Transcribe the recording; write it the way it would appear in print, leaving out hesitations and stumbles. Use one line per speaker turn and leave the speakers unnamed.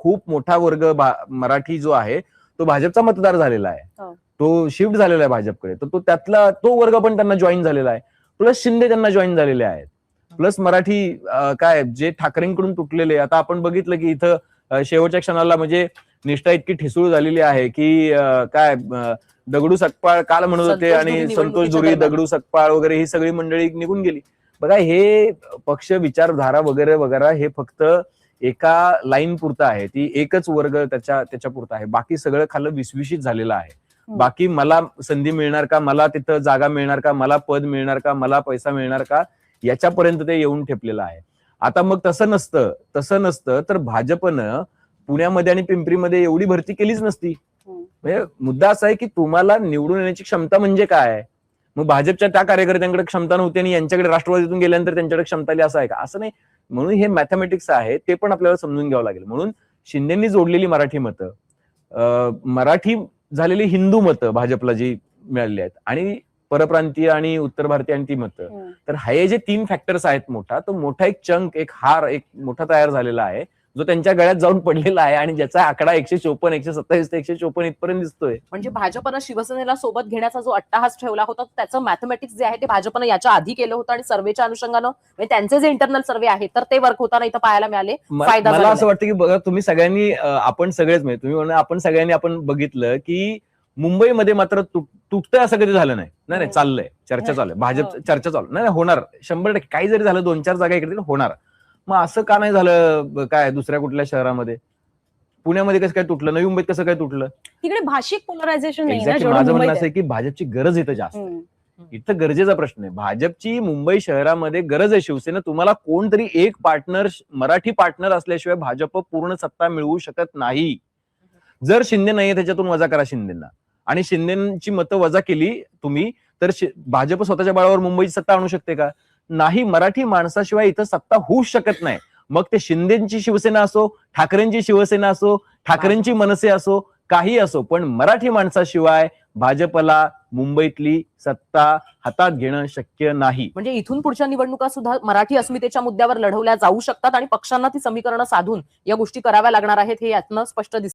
खूप मोठा वर्ग मराठी जो आहे तो भाजपचा मतदार झालेला आहे, तो शिफ्ट झालेला आहे भाजपकडे, तर तो त्यातला तो वर्ग पण त्यांना जॉईन झालेला आहे. प्लस शिंदे त्यांना जॉईन झालेले आहेत, प्लस मराठी काय जे ठाकरेंकडून तुटलेले. आता आपण बघितलं की इथं शेवटच्या क्षणाला म्हणजे निष्ठा इतकी ठिसूळ झालेली आहे की काय दगडू सकपाळ काल म्हणत होते आणि संतोष धुरी, दगडू सकपाळ वगैरे ही सगळी मंडळी निघून गेली. बघा, हे पक्ष विचारधारा वगैरे वगैरे हे फक्त एका लाईन पुरतं आहे, ती एकच वर्ग त्याच्या पुरतं आहे. बाकी सगळं खाल्लं विसविशीत झालेलं आहे. बाकी मला संधी मिळणार का, मला तिथं जागा मिळणार का, मला पद मिळणार का, मला पैसा मिळणार का, याच्यापर्यंत ते येऊन ठेपलेलं आहे. आता मग तसं नसतं तर भाजपनं पुण्यामध्ये आणि पिंपरीमध्ये एवढी भरती केलीच नसती. म्हणजे मुद्दा असा आहे की तुम्हाला निवडून येण्याची क्षमता म्हणजे काय. मग भाजपच्या त्या कार्यकर्त्यांकडे क्षमता नव्हती आणि यांच्याकडे राष्ट्रवादीतून गेल्यानंतर त्यांच्याकडे क्षमता आली असं आहे का? असं नाही. म्हणून हे मॅथमॅटिक्स आहे, ते पण आपल्याला समजून घ्यावं लागेल. म्हणून शिंदेनी जोडलेली मराठी मतं, मराठी झालेली हिंदू मतं भाजपला जी मिळालेली आहेत आणि परप्रांतीय आणि उत्तर भारतीयांची मतं, तर हे जे 3 फॅक्टर्स आहेत तो मोठा एक चंक, एक हार एक मोठा तयार झालेला आहे जो त्यांच्या गळ्यात जाऊन पडलेला आहे आणि ज्याचा आकडा 154, 127 ते 154 इथपर्यंत दिसतोय.
म्हणजे भाजपनं शिवसेनेला सोबत घेण्याचा जो अट्टाहास ठेवला होता त्याचं मॅथमॅटिक्स जे आहे ते भाजपनं याच्या आधी केलं होतं आणि सर्वेच्या अनुषंगानं म्हणजे त्यांचे जे इंटरनल सर्वे आहेत तर ते वर्क होताना इथं पाहायला मिळाले.
मला असं वाटतं की बघा, तुम्ही सगळ्यांनी आपण सगळेच म्हणजे तुम्ही म्हणा आपण सगळ्यांनी आपण बघितलं की मुंबईमध्ये मात्र तुटतंय असं कधी झालं नाही. चाललंय, चर्चा चालू आहे, भाजप चर्चा चालू नाही, होणार 100%. काही जरी झालं 2-4 जागा इकडे होणार. मग असं का नाही झालं काय दुसऱ्या कुठल्या शहरामध्ये? पुण्यामध्ये कसं काय तुटलं, नवी मुंबईत कसं काय तुटलं?
तिकडे भाषिक पोलरायझेशन नाही.
माझं म्हणणं असं आहे की भाजपची गरज इथं जास्त, इथं गरजेचा प्रश्न आहे. भाजपची मुंबई शहरामध्ये गरज आहे. शिवसेना तुम्हाला कोणतरी एक पार्टनर, मराठी पार्टनर असल्याशिवाय भाजप पूर्ण सत्ता मिळवू शकत नाही. जर शिंदे नाहीये त्याच्यातून वजा करा शिंदेना, आणि शिंदेची मतं वजा केली तुम्ही तर भाजप स्वतःच्या बळावर मुंबईची सत्ता आणू शकते का? नाही. मराठी माणसाशिवाय इथं सत्ता होऊच शकत नाही. मग ते शिंदेची शिवसेना असो, ठाकरेंची शिवसेना असो, ठाकरेंची मनसे असो, काही असो, पण मराठी माणसाशिवाय भाजपला मुंबईतली सत्ता हातात घेणं शक्य नाही.
म्हणजे इथून पुढच्या निवडणुका सुद्धा मराठी अस्मितेच्या मुद्द्यावर लढवल्या जाऊ शकतात आणि पक्षांना ती समीकरणं साधून या गोष्टी कराव्या लागणार आहेत हे यातनं स्पष्ट दिसतं.